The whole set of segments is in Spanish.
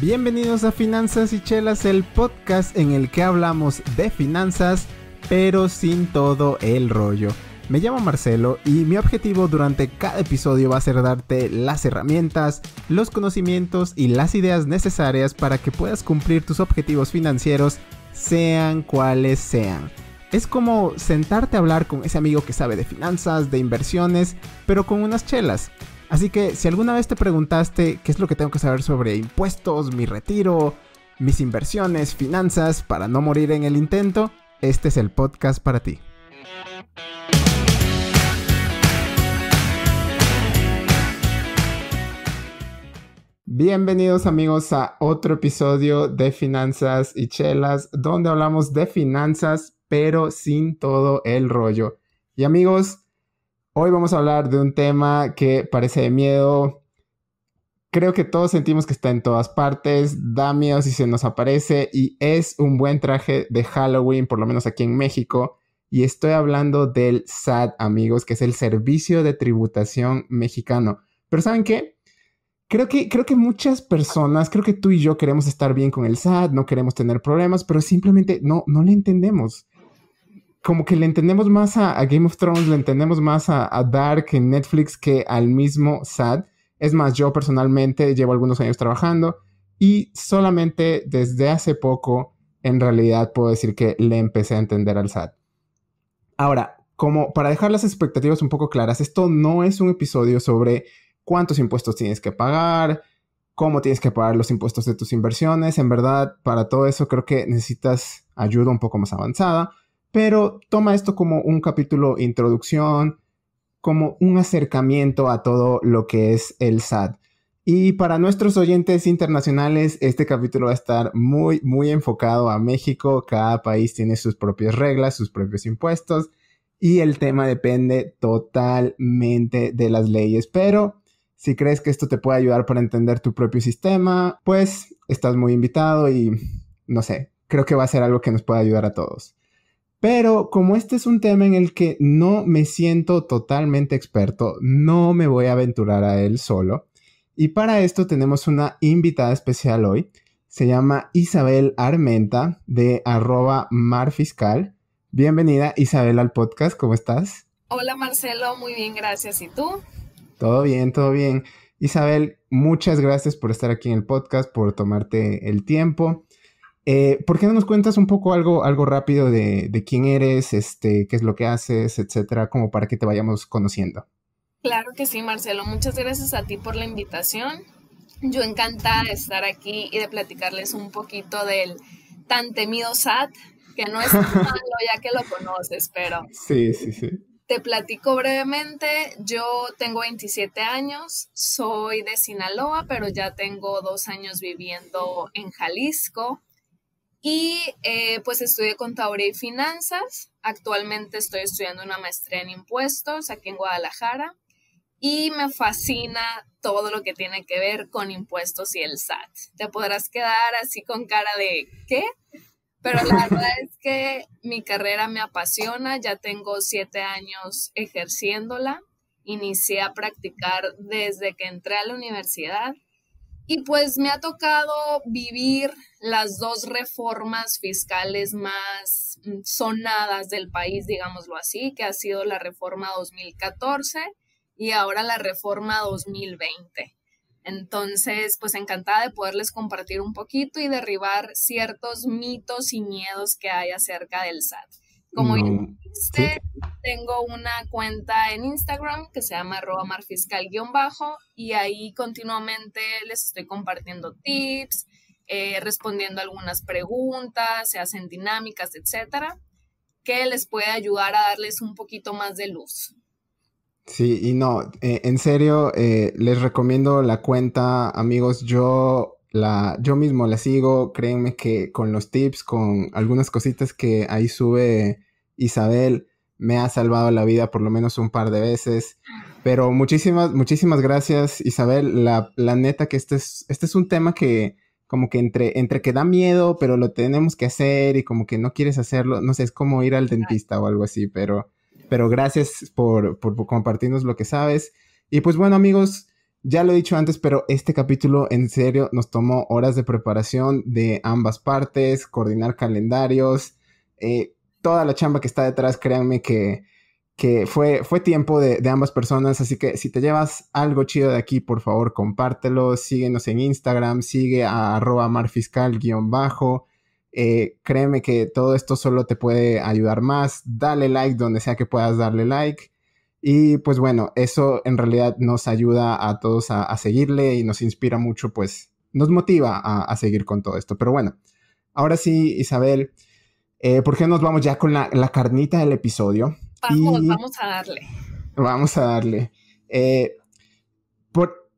Bienvenidos a Finanzas y Chelas, el podcast en el que hablamos de finanzas, pero sin todo el rollo. Me llamo Marcelo y mi objetivo durante cada episodio va a ser darte las herramientas, los conocimientos y las ideas necesarias para que puedas cumplir tus objetivos financieros, sean cuales sean. Es como sentarte a hablar con ese amigo que sabe de finanzas, de inversiones, pero con unas chelas. Así que si alguna vez te preguntaste qué es lo que tengo que saber sobre impuestos, mi retiro, mis inversiones, finanzas, para no morir en el intento, este es el podcast para ti. Bienvenidos amigos a otro episodio de Finanzas y Chelas, donde hablamos de finanzas, pero sin todo el rollo. Y amigos, hoy vamos a hablar de un tema que parece de miedo. Creo que todos sentimos que está en todas partes, da miedo si se nos aparece y es un buen traje de Halloween, por lo menos aquí en México. Y estoy hablando del SAT, amigos, que es el Servicio de Tributación Mexicano. Pero ¿saben qué? Creo que muchas personas, creo que tú y yo queremos estar bien con el SAT, no queremos tener problemas, pero simplemente no le entendemos. Como que le entendemos más a Game of Thrones, le entendemos más a Dark en Netflix que al mismo SAT. Es más, yo personalmente llevo algunos años trabajando y solamente desde hace poco, en realidad, puedo decir que le empecé a entender al SAT. Ahora, como para dejar las expectativas un poco claras, esto no es un episodio sobre cuántos impuestos tienes que pagar, cómo tienes que pagar los impuestos de tus inversiones. En verdad, para todo eso creo que necesitas ayuda un poco más avanzada. Pero toma esto como un capítulo introducción, como un acercamiento a todo lo que es el SAT. Y para nuestros oyentes internacionales, este capítulo va a estar muy enfocado a México. Cada país tiene sus propias reglas, sus propios impuestos. Y el tema depende totalmente de las leyes. Pero si crees que esto te puede ayudar para entender tu propio sistema, pues estás muy invitado y no sé, creo que va a ser algo que nos puede ayudar a todos. Pero como este es un tema en el que no me siento totalmente experto, no me voy a aventurar a él solo. Y para esto tenemos una invitada especial hoy. Se llama Isabel Armenta de @marfiscal. Bienvenida Isabel al podcast, ¿cómo estás? Hola Marcelo, muy bien, gracias. ¿Y tú? Todo bien, todo bien. Isabel, muchas gracias por estar aquí en el podcast, por tomarte el tiempo. ¿Por qué no nos cuentas un poco algo rápido de quién eres, qué es lo que haces, etcétera, como para que te vayamos conociendo? Claro que sí, Marcelo. Muchas gracias a ti por la invitación. Yo encantada de estar aquí y de platicarles un poquito del tan temido SAT, que no es tan malo ya que lo conoces, pero Sí. te platico brevemente. Yo tengo 27 años, soy de Sinaloa, pero ya tengo 2 años viviendo en Jalisco. Y pues estudié Contaduría y Finanzas. Actualmente estoy estudiando una maestría en impuestos aquí en Guadalajara y me fascina todo lo que tiene que ver con impuestos y el SAT. Te podrás quedar así con cara de ¿qué? Pero la verdad es que mi carrera me apasiona. Ya tengo 7 años ejerciéndola. Inicié a practicar desde que entré a la universidad. Y pues me ha tocado vivir las 2 reformas fiscales más sonadas del país, digámoslo así, que ha sido la reforma 2014 y ahora la reforma 2020. Entonces, pues encantada de poderles compartir un poquito y derribar ciertos mitos y miedos que hay acerca del SAT. Como ¿Sí? dijiste, tengo una cuenta en Instagram que se llama @marfiscal_ y ahí continuamente les estoy compartiendo tips, respondiendo algunas preguntas, se hacen dinámicas, etcétera, que les puede ayudar a darles un poquito más de luz. Sí, y no, en serio, les recomiendo la cuenta, amigos. Yo mismo la sigo. Créanme que con los tips, con algunas cositas que ahí sube Isabel, me ha salvado la vida por lo menos un par de veces. Pero muchísimas gracias, Isabel. La neta que este es un tema que como que entre que da miedo, pero lo tenemos que hacer y como que no quieres hacerlo. No sé, es como ir al dentista o algo así, pero gracias por compartirnos lo que sabes. Y pues bueno, amigos, ya lo he dicho antes, pero este capítulo en serio nos tomó horas de preparación de ambas partes, coordinar calendarios, toda la chamba que está detrás, créanme que fue tiempo de ambas personas, así que si te llevas algo chido de aquí, por favor, compártelo, síguenos en Instagram, sigue a @marfiscal_, créeme que todo esto solo te puede ayudar más, dale like donde sea que puedas darle like, y pues bueno, eso en realidad nos ayuda a todos a seguirle y nos inspira mucho, pues nos motiva a seguir con todo esto, pero bueno, ahora sí, Isabel, ¿por qué nos vamos ya con la carnita del episodio? Vamos a darle. Vamos a darle.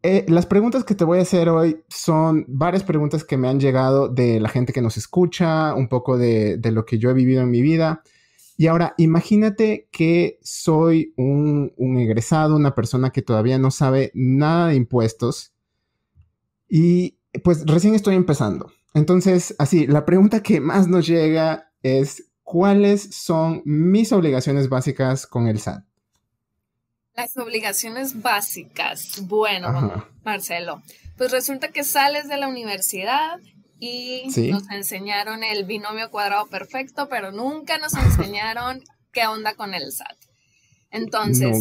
Las preguntas que te voy a hacer hoy son varias preguntas que me han llegado de la gente que nos escucha, un poco de lo que yo he vivido en mi vida. Y ahora, imagínate que soy un egresado, una persona que todavía no sabe nada de impuestos y pues recién estoy empezando. Entonces, así, la pregunta que más nos llega es, ¿cuáles son mis obligaciones básicas con el SAT? Las obligaciones básicas. Bueno, Ajá. Marcelo, pues resulta que sales de la universidad y ¿Sí? nos enseñaron el binomio cuadrado perfecto, pero nunca nos enseñaron qué onda con el SAT. Entonces,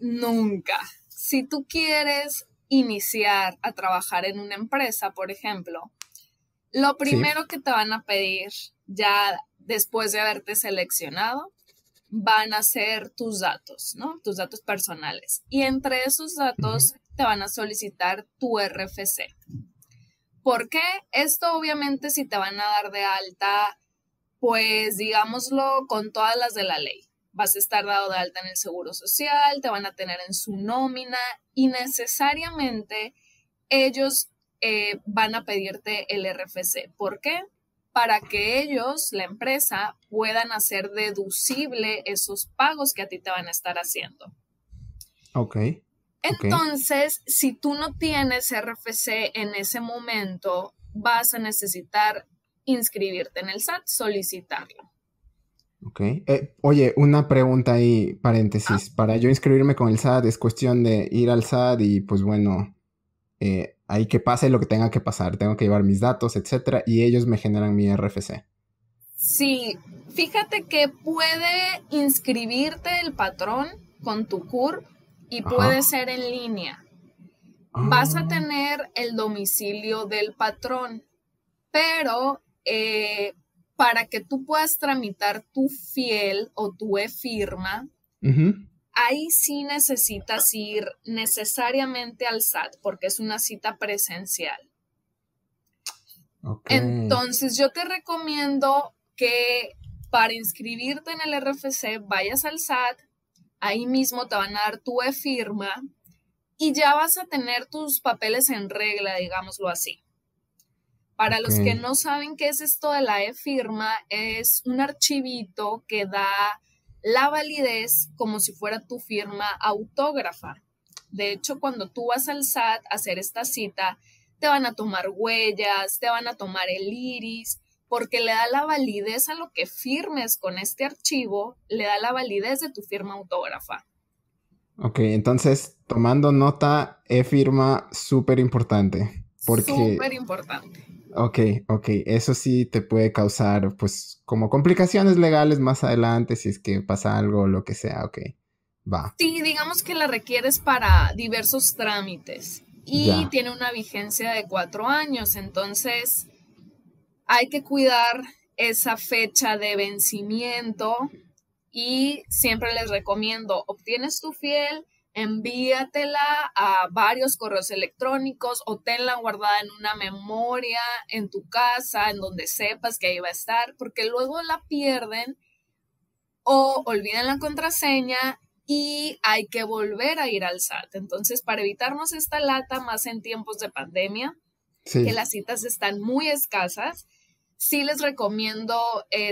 nunca. Si tú quieres iniciar a trabajar en una empresa, por ejemplo, lo primero que te van a pedir ya después de haberte seleccionado van a ser tus datos, ¿no? Tus datos personales. Y entre esos datos te van a solicitar tu RFC. ¿Por qué? Esto obviamente si te van a dar de alta, pues digámoslo con todas las de la ley. Vas a estar dado de alta en el Seguro Social, te van a tener en su nómina y necesariamente ellos van a pedirte el RFC. ¿Por qué? Para que ellos, la empresa, puedan hacer deducible esos pagos que a ti te van a estar haciendo. Ok. Entonces, si tú no tienes RFC en ese momento, vas a necesitar inscribirte en el SAT, solicitarlo. Ok. Oye, una pregunta ahí, paréntesis. Para yo inscribirme con el SAT es cuestión de ir al SAT y pues bueno, ahí que pase lo que tenga que pasar. Tengo que llevar mis datos, etcétera, y ellos me generan mi RFC. Sí, fíjate que puede inscribirte el patrón con tu CURP y puede ser en línea. Vas a tener el domicilio del patrón, pero para que tú puedas tramitar tu fiel o tu e-firma, ahí sí necesitas ir necesariamente al SAT porque es una cita presencial. Okay. Entonces yo te recomiendo que para inscribirte en el RFC vayas al SAT, ahí mismo te van a dar tu e-firma y ya vas a tener tus papeles en regla, digámoslo así. Para los que no saben qué es esto de la e-firma, es un archivito que da la validez como si fuera tu firma autógrafa. De hecho, cuando tú vas al SAT a hacer esta cita, te van a tomar huellas, te van a tomar el iris, porque le da la validez a lo que firmes con este archivo, le da la validez de tu firma autógrafa. Ok, entonces, tomando nota, e-firma, súper importante. Súper importante. Ok, eso sí te puede causar, pues, como complicaciones legales más adelante si es que pasa algo o lo que sea, ok, va. Sí, digamos que la requieres para diversos trámites y tiene una vigencia de 4 años, entonces hay que cuidar esa fecha de vencimiento y siempre les recomiendo, obtienes tu fiel, envíatela a varios correos electrónicos o tenla guardada en una memoria en tu casa, en donde sepas que ahí va a estar, porque luego la pierden o olvidan la contraseña y hay que volver a ir al SAT. Entonces, para evitarnos esta lata, más en tiempos de pandemia, que las citas están muy escasas, sí les recomiendo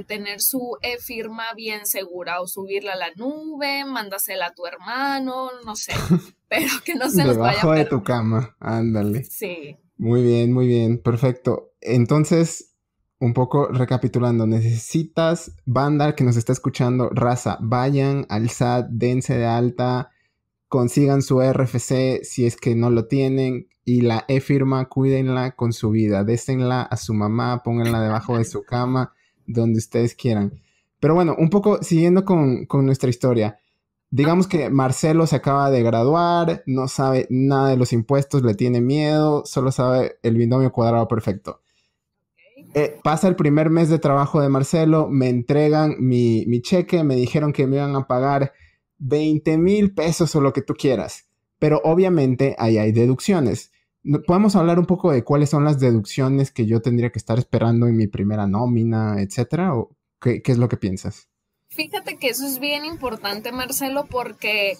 tener su e-firma bien segura o subirla a la nube, mándasela a tu hermano, no sé, pero que no se nos vaya a debajo de tu cama, ándale. Sí. Muy bien, perfecto. Entonces, un poco recapitulando, banda que nos está escuchando, raza, vayan al SAT, dense de alta, consigan su RFC si es que no lo tienen, y la e-firma cuídenla con su vida, désenla a su mamá, pónganla debajo de su cama, donde ustedes quieran. Pero bueno, un poco siguiendo con nuestra historia. Digamos que Marcelo se acaba de graduar, no sabe nada de los impuestos, le tiene miedo, solo sabe el binomio cuadrado perfecto. Pasa el primer mes de trabajo de Marcelo, me entregan mi cheque, me dijeron que me iban a pagar 20,000 pesos o lo que tú quieras, pero obviamente ahí hay deducciones. ¿Podemos hablar un poco de cuáles son las deducciones que yo tendría que estar esperando en mi primera nómina, etcétera? ¿O qué es lo que piensas? Fíjate que eso es bien importante, Marcelo, porque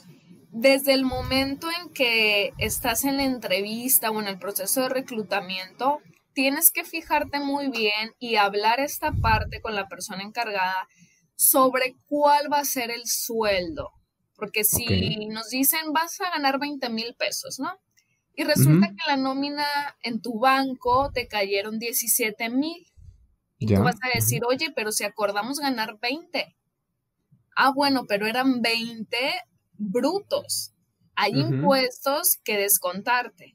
desde el momento en que estás en la entrevista o en el proceso de reclutamiento, tienes que fijarte muy bien y hablar esta parte con la persona encargada sobre cuál va a ser el sueldo. Porque si nos dicen vas a ganar 20,000 pesos, ¿no? Y resulta que la nómina en tu banco te cayeron 17,000. Y tú vas a decir, oye, pero si acordamos ganar 20. Ah, bueno, pero eran 20 brutos. Hay impuestos que descontarte.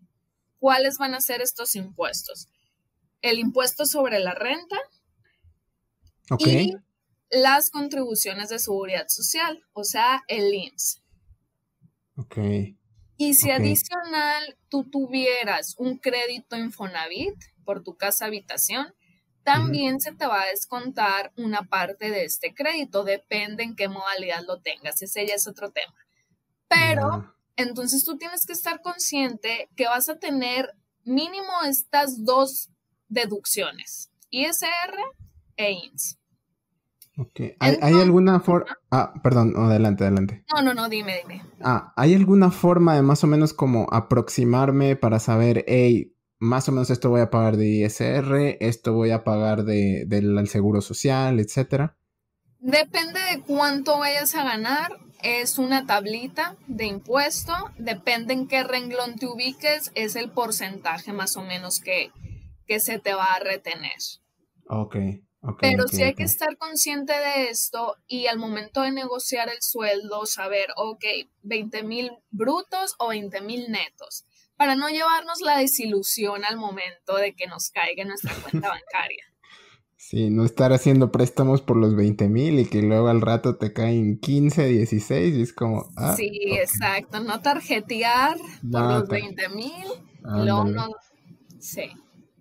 ¿Cuáles van a ser estos impuestos? El impuesto sobre la renta y las contribuciones de seguridad social, o sea, el IMSS. Y si adicional tú tuvieras un crédito Infonavit por tu casa habitación, también se te va a descontar una parte de este crédito, depende en qué modalidad lo tengas, ese ya es otro tema. Pero entonces tú tienes que estar consciente que vas a tener mínimo estas dos deducciones, ISR e INS. ¿Hay alguna forma? Perdón, adelante. No, dime. ¿Hay alguna forma de más o menos como aproximarme para saber, hey, más o menos esto voy a pagar de ISR, esto voy a pagar del seguro social, etcétera? Depende de cuánto vayas a ganar. Es una tablita de impuesto. Depende en qué renglón te ubiques. Es el porcentaje más o menos que se te va a retener. Pero sí hay que estar consciente de esto y al momento de negociar el sueldo, saber, 20,000 brutos o 20,000 netos, para no llevarnos la desilusión al momento de que nos caiga en nuestra cuenta bancaria. Sí, no estar haciendo préstamos por los 20,000 y que luego al rato te caen 15, 16 y es como... sí, exacto, no tarjetear por los 20,000, luego no... Sí.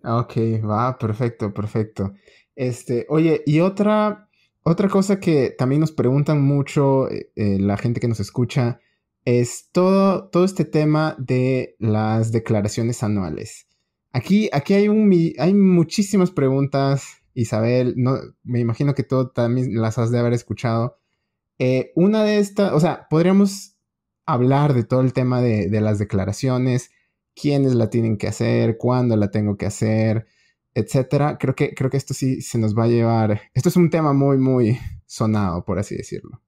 Va, perfecto. Oye, y otra cosa que también nos preguntan mucho la gente que nos escucha es todo este tema de las declaraciones anuales. Aquí hay muchísimas preguntas, Isabel, no, me imagino que tú también las has de haber escuchado. Una de estas, o sea, podríamos hablar de todo el tema de las declaraciones, quiénes la tienen que hacer, cuándo la tengo que hacer, etcétera. Creo que esto sí se nos va a llevar. Esto es un tema muy, muy sonado, por así decirlo.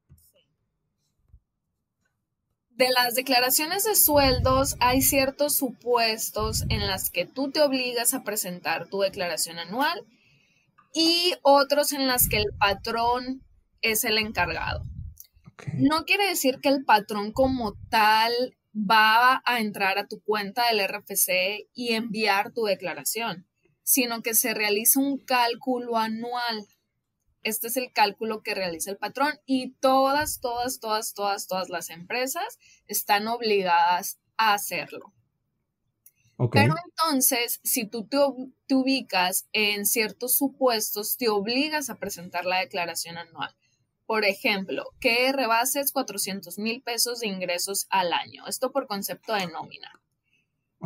De las declaraciones de sueldos hay ciertos supuestos en las que tú te obligas a presentar tu declaración anual y otros en las que el patrón es el encargado. No quiere decir que el patrón como tal va a entrar a tu cuenta del RFC y enviar tu declaración, sino que se realiza un cálculo anual. Este es el cálculo que realiza el patrón y todas las empresas están obligadas a hacerlo. Pero entonces, si tú te ubicas en ciertos supuestos, te obligas a presentar la declaración anual. Por ejemplo, que rebases 400,000 pesos de ingresos al año. Esto por concepto de nómina.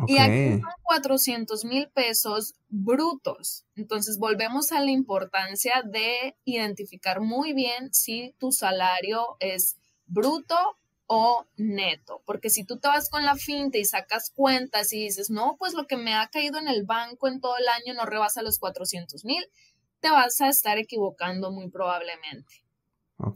Y aquí son 400,000 pesos brutos. Entonces volvemos a la importancia de identificar muy bien si tu salario es bruto o neto. Porque si tú te vas con la finta y sacas cuentas y dices, no, pues lo que me ha caído en el banco en todo el año no rebasa los 400,000, te vas a estar equivocando muy probablemente.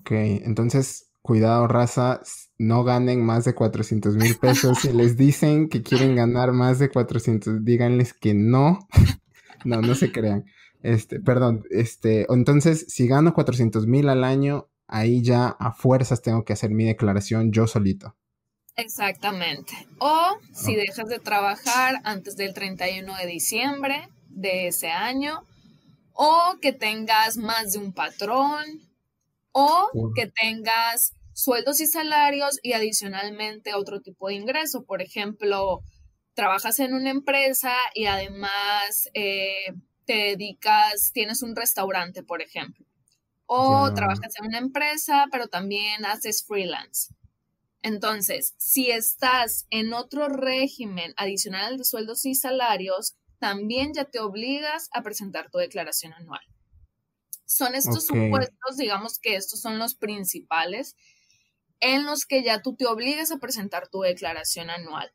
Entonces, cuidado, raza, no ganen más de 400,000 pesos. Si les dicen que quieren ganar más de 400, díganles que no. No se crean. Entonces, si gano 400,000 al año, ahí ya a fuerzas tengo que hacer mi declaración yo solito. Exactamente. O si Oh, dejas de trabajar antes del 31 de diciembre de ese año, o que tengas más de un patrón, o oh, que tengas sueldos y salarios y adicionalmente otro tipo de ingreso. Por ejemplo, trabajas en una empresa y además te dedicas, tienes un restaurante, por ejemplo, o ya, trabajas en una empresa, pero también haces freelance. Entonces, si estás en otro régimen adicional de sueldos y salarios, también ya te obligas a presentar tu declaración anual. Son estos ok, supuestos, digamos que estos son los principales, en los que ya tú te obligas a presentar tu declaración anual.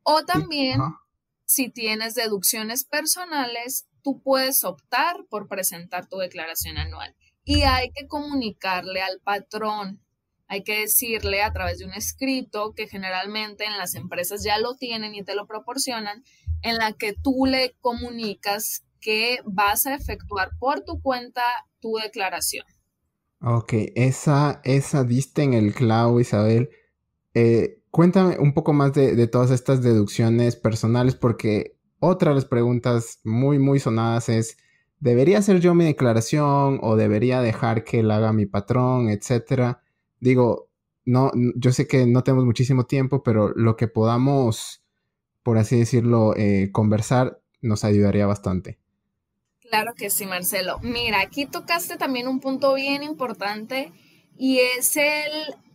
O también, ajá, si tienes deducciones personales, tú puedes optar por presentar tu declaración anual. Y hay que comunicarle al patrón, hay que decirle a través de un escrito que generalmente en las empresas ya lo tienen y te lo proporcionan, en la que tú le comunicas que vas a efectuar por tu cuenta tu declaración. ok, esa diste en el clavo, Isabel. Cuéntame un poco más de todas estas deducciones personales, porque otra de las preguntas muy, muy sonadas es, ¿debería hacer yo mi declaración o debería dejar que la haga mi patrón, etcétera? Digo, no, yo sé que no tenemos muchísimo tiempo, pero lo que podamos, por así decirlo, conversar nos ayudaría bastante. Claro que sí, Marcelo. Mira, aquí tocaste también un punto bien importante y es el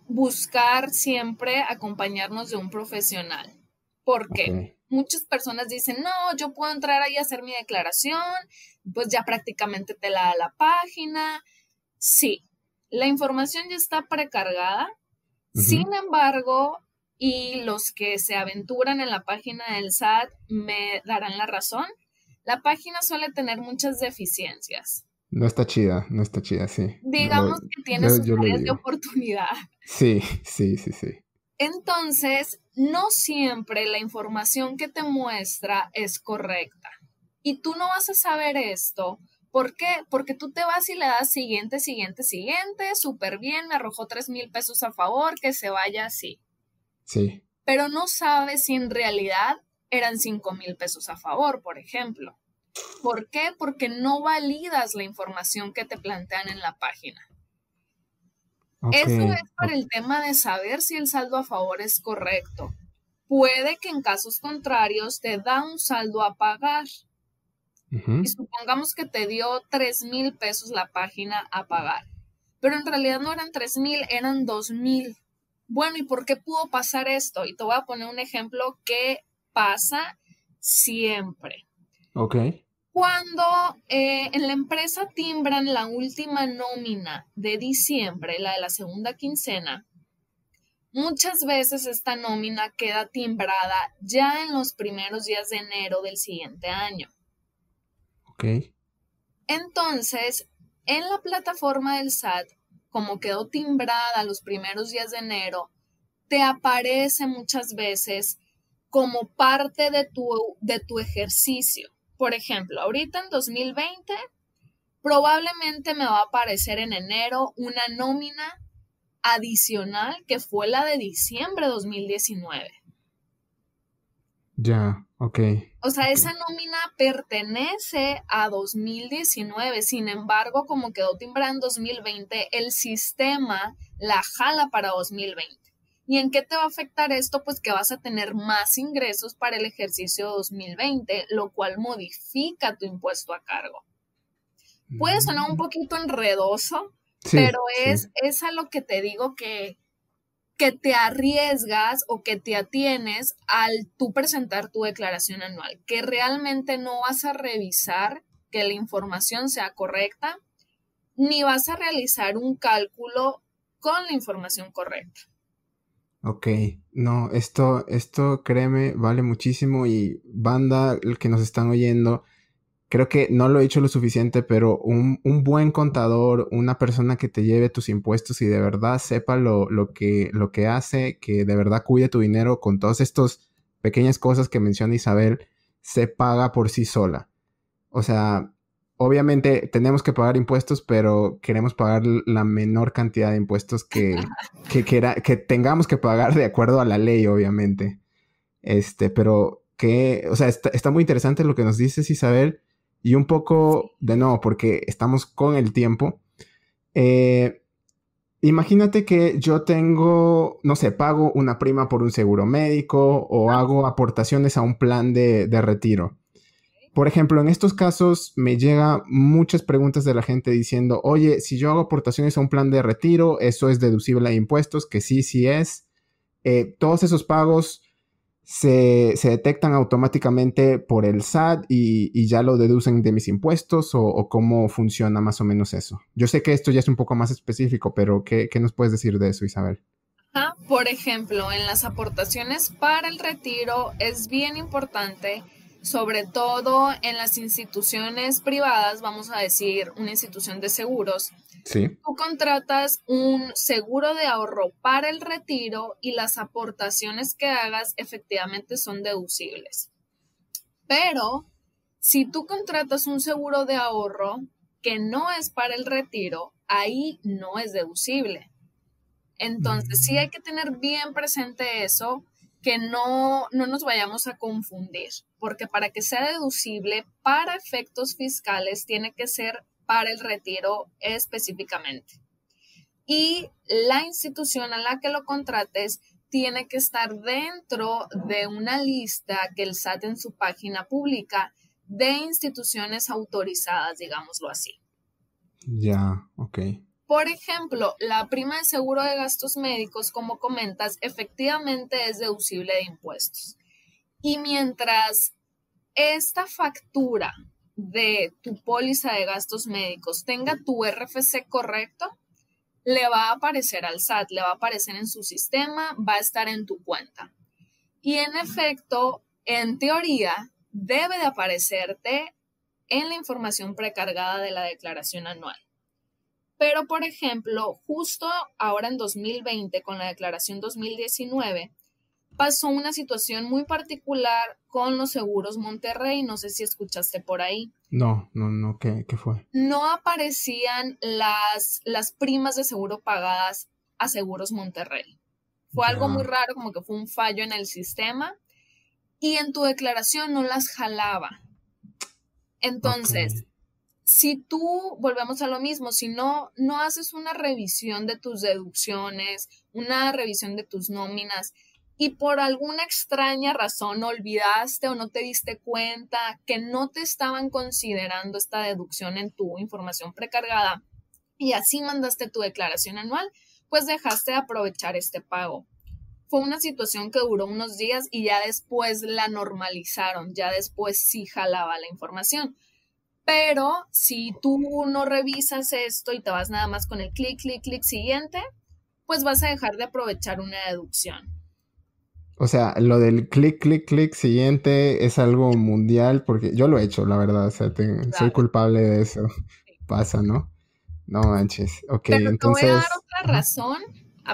buscar siempre acompañarnos de un profesional. ¿Por Ok, qué? Muchas personas dicen, no, yo puedo entrar ahí a hacer mi declaración, pues ya prácticamente te la da la página. Sí, la información ya está precargada. ujú, Sin embargo, y los que se aventuran en la página del SAT me darán la razón, la página suele tener muchas deficiencias. no está chida, sí. Digamos que tiene Yo, sus yo lo áreas de digo. oportunidad. Sí, sí, sí, sí. Entonces, no siempre la información que te muestra es correcta. Y tú no vas a saber esto. ¿Por qué? Porque tú te vas y le das siguiente, siguiente, siguiente, súper bien, me arrojó 3,000 pesos a favor, que se vaya así. Sí. Pero no sabes si en realidad eran 5,000 pesos a favor, por ejemplo. ¿Por qué? Porque no validas la información que te plantean en la página. Ok. Eso es para el tema de saber si el saldo a favor es correcto. Puede que en casos contrarios te da un saldo a pagar y Ujú. supongamos que te dio 3,000 pesos la página a pagar, pero en realidad no eran 3,000, eran 2,000. Bueno, ¿y por qué pudo pasar esto? Y te voy a poner un ejemplo que pasa siempre. Ok. Cuando en la empresa timbran la última nómina de diciembre, la de la segunda quincena, muchas veces esta nómina queda timbrada ya en los primeros días de enero del siguiente año. Ok. Entonces, en la plataforma del SAT, como quedó timbrada los primeros días de enero, te aparece muchas veces como parte de tu ejercicio. Por ejemplo, ahorita en 2020, probablemente me va a aparecer en enero una nómina adicional que fue la de diciembre de 2019. Ya. Ok. O sea, Ok. esa nómina pertenece a 2019. Sin embargo, como quedó timbrada en 2020, el sistema la jala para 2020. ¿Y en qué te va a afectar esto? Pues que vas a tener más ingresos para el ejercicio 2020, lo cual modifica tu impuesto a cargo. Puede sonar un Mm. poquito enredoso, pero Sí, sí. es a lo que te digo que te arriesgas o que te atienes al tú presentar tu declaración anual, que realmente no vas a revisar que la información sea correcta, ni vas a realizar un cálculo con la información correcta. Ok. No, esto, créeme, vale muchísimo y banda, el que nos están oyendo, creo que no lo he hecho lo suficiente, pero un buen contador, una persona que te lleve tus impuestos y de verdad sepa lo que hace, que de verdad cuide tu dinero con todas estas pequeñas cosas que menciona Isabel, se paga por sí sola. O sea, obviamente tenemos que pagar impuestos, pero queremos pagar la menor cantidad de impuestos que tengamos que pagar de acuerdo a la ley, obviamente. Pero que, o sea, está muy interesante lo que nos dices, Isabel, y un poco, de nuevo, porque estamos con el tiempo. Imagínate que yo tengo, no sé, pago una prima por un seguro médico o hago aportaciones a un plan de retiro. Por ejemplo, en estos casos me llega muchas preguntas de la gente diciendo, oye, si yo hago aportaciones a un plan de retiro, ¿eso es deducible a impuestos? Que sí, sí es. Todos esos pagos se detectan automáticamente por el SAT y ya lo deducen de mis impuestos o cómo funciona más o menos eso. Yo sé que esto ya es un poco más específico, pero ¿qué nos puedes decir de eso, Isabel? Por ejemplo, en las aportaciones para el retiro es bien importante, sobre todo en las instituciones privadas, vamos a decir una institución de seguros. Sí. Tú contratas un seguro de ahorro para el retiro y las aportaciones que hagas efectivamente son deducibles. Pero si tú contratas un seguro de ahorro que no es para el retiro, ahí no es deducible. Entonces, sí hay que tener bien presente eso, que no nos vayamos a confundir, porque para que sea deducible para efectos fiscales tiene que ser para el retiro específicamente. Y la institución a la que lo contrates tiene que estar dentro de una lista que el SAT en su página publica de instituciones autorizadas, digámoslo así. Ya, ok. Por ejemplo, la prima de seguro de gastos médicos, como comentas, efectivamente es deducible de impuestos. Y mientras esta factura de tu póliza de gastos médicos tenga tu RFC correcto, le va a aparecer al SAT, le va a aparecer en su sistema, va a estar en tu cuenta. Y en efecto, en teoría, debe de aparecerte en la información precargada de la declaración anual. Pero, por ejemplo, justo ahora en 2020, con la declaración 2019, pasó una situación muy particular con los seguros Monterrey. No sé si escuchaste por ahí. No, ¿qué fue? No aparecían las primas de seguro pagadas a Seguros Monterrey. Fue algo muy raro, como que fue un fallo en el sistema y en tu declaración no las jalaba. Entonces, si tú, volvemos a lo mismo, si no haces una revisión de tus deducciones, una revisión de tus nóminas y por alguna extraña razón olvidaste o no te diste cuenta que no te estaban considerando esta deducción en tu información precargada y así mandaste tu declaración anual, pues dejaste de aprovechar este pago. Fue una situación que duró unos días y ya después la normalizaron, ya después sí jalaba la información. Pero si tú no revisas esto y te vas nada más con el clic siguiente, pues vas a dejar de aprovechar una deducción. O sea, lo del clic siguiente es algo mundial porque yo lo he hecho, la verdad. O sea, soy culpable de eso. Pasa, ¿no? No manches. Ok, pero entonces. Te voy a dar otra razón.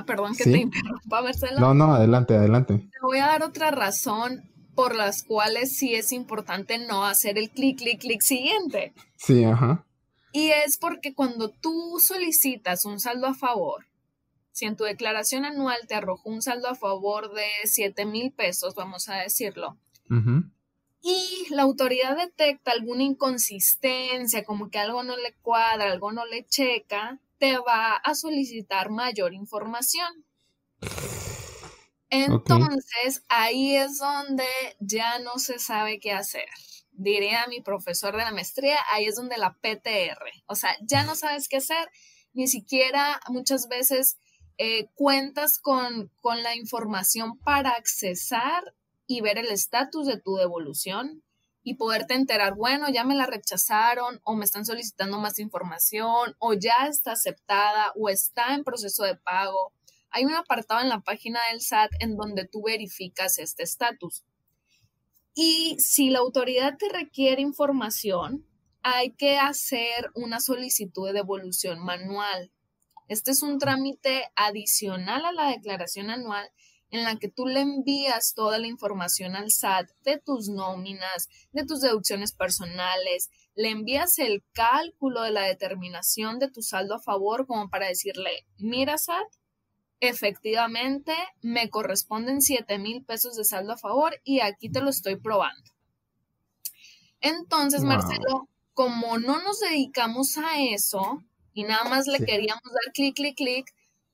Perdón que te interrumpa, Marcelo. No, adelante. Te voy a dar otra razón por las cuales sí es importante no hacer el clic siguiente. Sí, ajá. Y es porque cuando tú solicitas un saldo a favor, si en tu declaración anual te arrojó un saldo a favor de 7,000 pesos, vamos a decirlo, y la autoridad detecta alguna inconsistencia, como que algo no le cuadra, algo no le checa, te va a solicitar mayor información. Entonces, ahí es donde ya no se sabe qué hacer. Diría mi profesor de la maestría, ahí es donde la PTR, o sea, ya no sabes qué hacer, ni siquiera muchas veces cuentas con la información para accesar y ver el estatus de tu devolución y poderte enterar, bueno, ya me la rechazaron o me están solicitando más información o ya está aceptada o está en proceso de pago. Hay un apartado en la página del SAT en donde tú verificas este estatus. Y si la autoridad te requiere información, hay que hacer una solicitud de devolución manual. Este es un trámite adicional a la declaración anual en la que tú le envías toda la información al SAT de tus nóminas, de tus deducciones personales, le envías el cálculo de la determinación de tu saldo a favor como para decirle, mira, SAT, efectivamente me corresponden 7,000 pesos de saldo a favor y aquí te lo estoy probando. Entonces, Wow. Marcelo, como no nos dedicamos a eso y nada más le Sí, queríamos dar clic, clic, clic,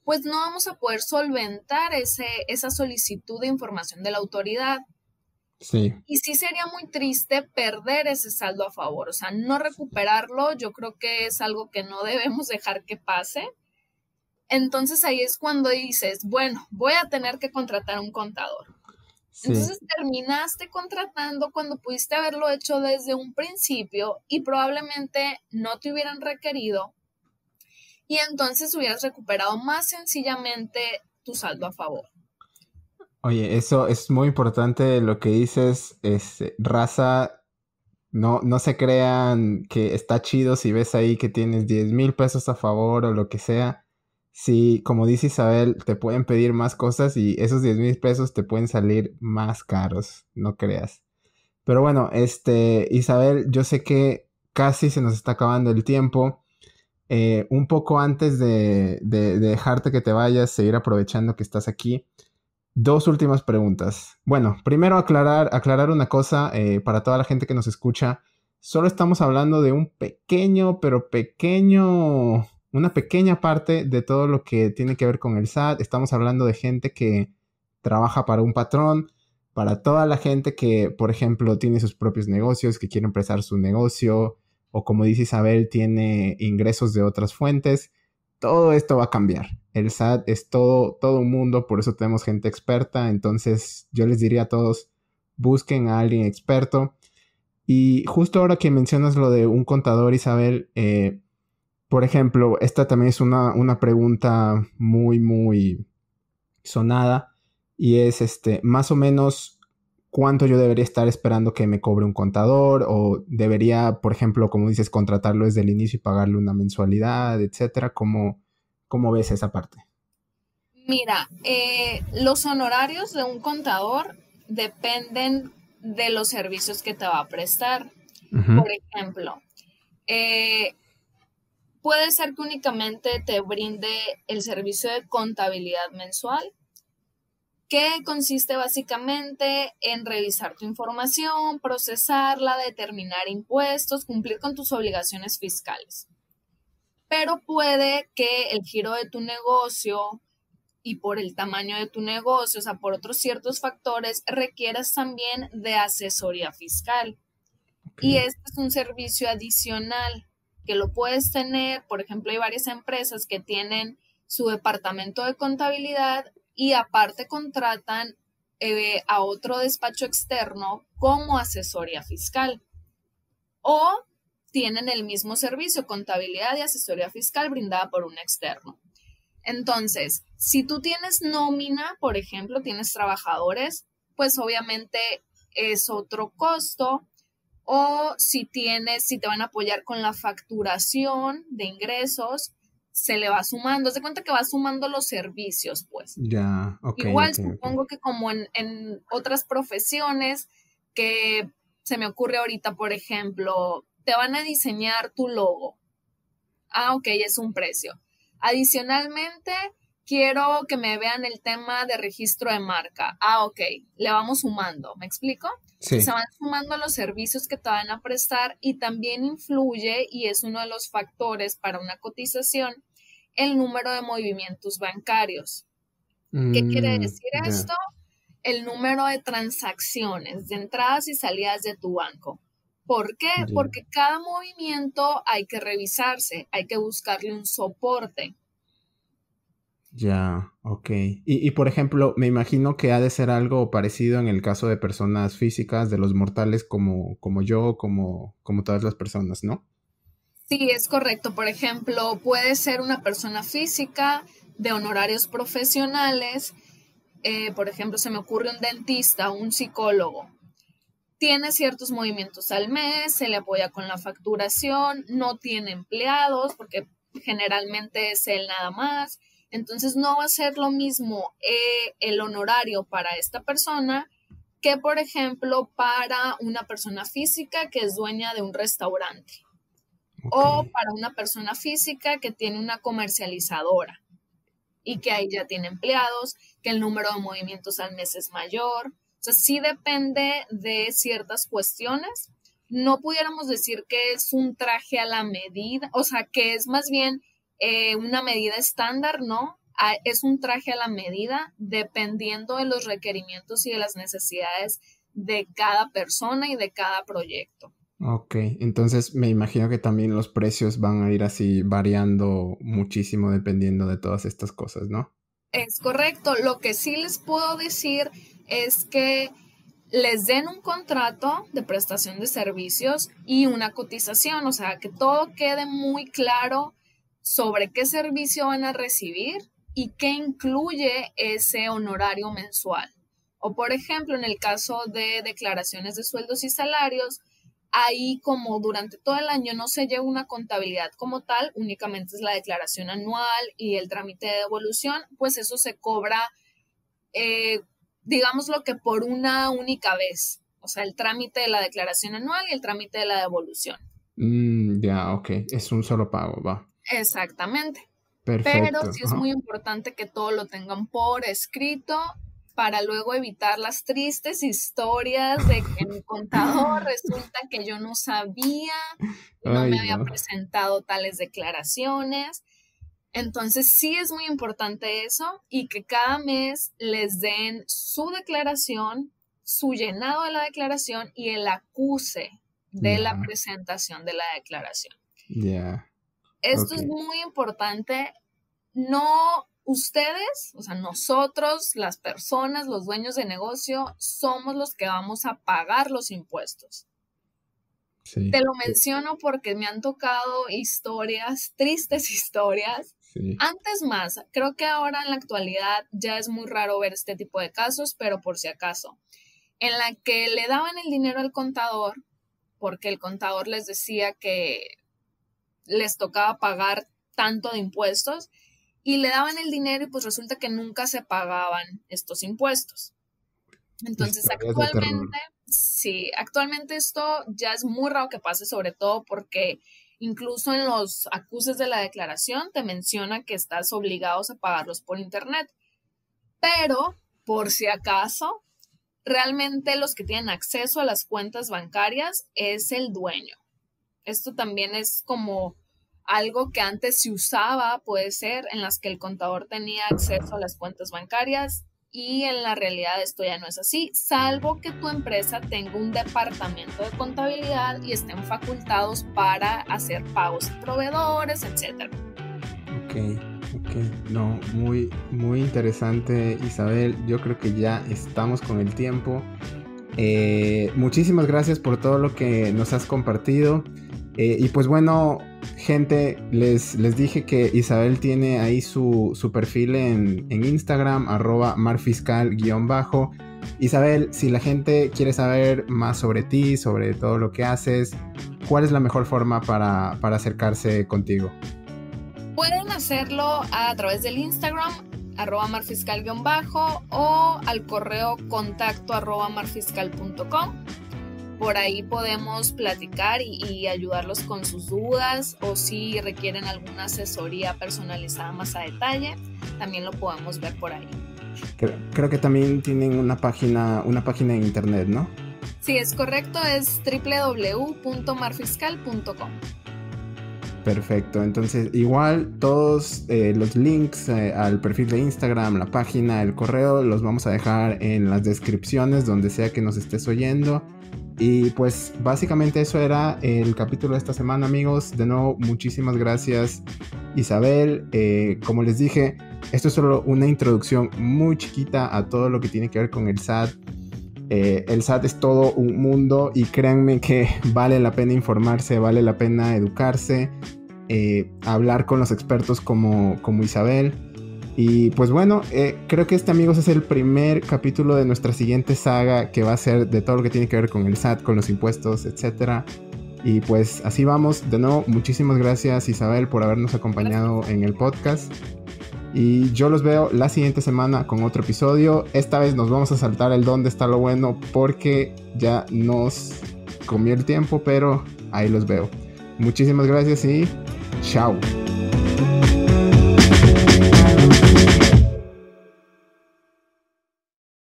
pues no vamos a poder solventar esa solicitud de información de la autoridad. sí. Y sí sería muy triste perder ese saldo a favor, o sea, no recuperarlo, yo creo que es algo que no debemos dejar que pase. Entonces ahí es cuando dices, bueno, voy a tener que contratar un contador. Sí. Entonces terminaste contratando cuando pudiste haberlo hecho desde un principio y probablemente no te hubieran requerido y entonces hubieras recuperado más sencillamente tu saldo a favor. Oye, eso es muy importante lo que dices, raza, no se crean que está chido si ves ahí que tienes 10,000 pesos a favor o lo que sea. Sí, como dice Isabel, te pueden pedir más cosas y esos 10,000 pesos te pueden salir más caros, no creas. Pero bueno, Isabel, yo sé que casi se nos está acabando el tiempo. Un poco antes de dejarte que te vayas, seguir aprovechando que estás aquí. Dos últimas preguntas. Bueno, primero aclarar una cosa para toda la gente que nos escucha. Solo estamos hablando de un pequeño, pero pequeño, una pequeña parte de todo lo que tiene que ver con el SAT. Estamos hablando de gente que trabaja para un patrón, para toda la gente que, por ejemplo, tiene sus propios negocios, que quiere empezar su negocio, o como dice Isabel, tiene ingresos de otras fuentes. Todo esto va a cambiar. El SAT es todo un mundo, por eso tenemos gente experta. Entonces yo les diría a todos, busquen a alguien experto. Y justo ahora que mencionas lo de un contador, Isabel, por ejemplo, esta también es una pregunta muy sonada y es más o menos cuánto yo debería estar esperando que me cobre un contador o debería, por ejemplo, como dices, contratarlo desde el inicio y pagarle una mensualidad, etcétera. ¿Cómo ves esa parte? Mira, los honorarios de un contador dependen de los servicios que te va a prestar. Ujú. Por ejemplo, eh, puede ser que únicamente te brinde el servicio de contabilidad mensual, que consiste básicamente en revisar tu información, procesarla, determinar impuestos, cumplir con tus obligaciones fiscales. Pero puede que el giro de tu negocio y por el tamaño de tu negocio, o sea, por otros ciertos factores, requieras también de asesoría fiscal. Ok. Y este es un servicio adicional que lo puedes tener, por ejemplo, hay varias empresas que tienen su departamento de contabilidad y aparte contratan a otro despacho externo como asesoría fiscal. O tienen el mismo servicio, contabilidad y asesoría fiscal brindada por un externo. Entonces, si tú tienes nómina, por ejemplo, tienes trabajadores, pues obviamente es otro costo. O si te van a apoyar con la facturación de ingresos, se le va sumando. Haz de cuenta que va sumando los servicios, pues. Ya, ok, Igual ok, ok. supongo que como en otras profesiones que se me ocurre ahorita, por ejemplo, te van a diseñar tu logo. Ah, ok, es un precio. Adicionalmente, quiero que me vean el tema de registro de marca. Ah, ok, le vamos sumando, ¿me explico? Entonces se Sí. van sumando los servicios que te van a prestar y también influye, y es uno de los factores para una cotización, el número de movimientos bancarios. ¿Qué quiere decir Ya. esto? El número de transacciones, de entradas y salidas de tu banco. ¿Por qué? Ya. Porque cada movimiento hay que revisarse, hay que buscarle un soporte. Ya, ok. Y por ejemplo, me imagino que ha de ser algo parecido en el caso de personas físicas, de los mortales como yo, como todas las personas, ¿no? Sí, es correcto. Por ejemplo, puede ser una persona física de honorarios profesionales. Por ejemplo, se me ocurre un dentista, un psicólogo. Tiene ciertos movimientos al mes, se le apoya con la facturación, no tiene empleados porque generalmente es él nada más. Entonces no va a ser lo mismo el honorario para esta persona que, por ejemplo, para una persona física que es dueña de un restaurante. O para una persona física que tiene una comercializadora y que ahí ya tiene empleados, que el número de movimientos al mes es mayor. O sea, sí depende de ciertas cuestiones. No pudiéramos decir que es un traje a la medida, o sea, que es más bien una medida estándar, ¿no? Es un traje a la medida dependiendo de los requerimientos y de las necesidades de cada persona y de cada proyecto. Ok, entonces me imagino que también los precios van a ir así variando muchísimo dependiendo de todas estas cosas, ¿no? Es correcto. Lo que sí les puedo decir es que les den un contrato de prestación de servicios y una cotización, o sea, que todo quede muy claro sobre qué servicio van a recibir y qué incluye ese honorario mensual. O, por ejemplo, en el caso de declaraciones de sueldos y salarios, ahí como durante todo el año no se lleva una contabilidad como tal, únicamente es la declaración anual y el trámite de devolución, pues eso se cobra, digámoslo que por una única vez. O sea, el trámite de la declaración anual y el trámite de la devolución. Ya, ok. Es un solo pago, va. Exactamente. Perfecto. Pero sí es muy importante que todo lo tengan por escrito para luego evitar las tristes historias de que mi contador resulta que yo no sabía y no me había presentado tales declaraciones. Entonces sí es muy importante eso y que cada mes les den su declaración, su llenado de la declaración y el acuse de la presentación de la declaración. Esto es muy importante. No ustedes, o sea, nosotros, las personas, los dueños de negocio, somos los que vamos a pagar los impuestos. Sí. Te lo menciono porque me han tocado historias, tristes historias. Sí. Antes más, creo que ahora en la actualidad ya es muy raro ver este tipo de casos, pero por si acaso, en la que le daban el dinero al contador porque el contador les decía que les tocaba pagar tanto de impuestos y le daban el dinero y pues resulta que nunca se pagaban estos impuestos. Entonces actualmente esto ya es muy raro que pase, sobre todo porque incluso en los acuses de la declaración te menciona que estás obligados a pagarlos por internet. Pero, por si acaso, realmente los que tienen acceso a las cuentas bancarias es el dueño. Esto también es como algo que antes se usaba, puede ser, en las que el contador tenía acceso a las cuentas bancarias y en la realidad esto ya no es así, salvo que tu empresa tenga un departamento de contabilidad y estén facultados para hacer pagos a proveedores, etc. Ok. No, muy interesante, Isabel. Yo creo que ya estamos con el tiempo. Muchísimas gracias por todo lo que nos has compartido. Y pues bueno, gente, les dije que Isabel tiene ahí su perfil en Instagram, @marfiscal_. Isabel, si la gente quiere saber más sobre ti, sobre todo lo que haces, ¿cuál es la mejor forma para acercarse contigo? Pueden hacerlo a través del Instagram, @marfiscal_, o al correo contacto @marfiscal.com. Por ahí podemos platicar y ayudarlos con sus dudas, o si requieren alguna asesoría personalizada más a detalle, también lo podemos ver por ahí. Creo que también tienen una página en internet, ¿no? Sí, es correcto, es www.marfiscal.com. Perfecto, entonces igual todos los links al perfil de Instagram, la página, el correo, los vamos a dejar en las descripciones donde sea que nos estés oyendo. Y pues básicamente eso era el capítulo de esta semana, amigos. De nuevo, muchísimas gracias, Isabel. Como les dije, esto es solo una introducción muy chiquita a todo lo que tiene que ver con el SAT. El SAT es todo un mundo y créanme que vale la pena informarse, vale la pena educarse, hablar con los expertos como Isabel. Y pues bueno, creo que amigos, es el primer capítulo de nuestra siguiente saga, que va a ser de todo lo que tiene que ver con el SAT, con los impuestos, etc. Y pues así vamos. De nuevo, muchísimas gracias, Isabel, por habernos acompañado en el podcast. Y yo los veo la siguiente semana con otro episodio. Esta vez nos vamos a saltar el dónde está lo bueno porque ya nos comió el tiempo, pero ahí los veo. Muchísimas gracias y chao.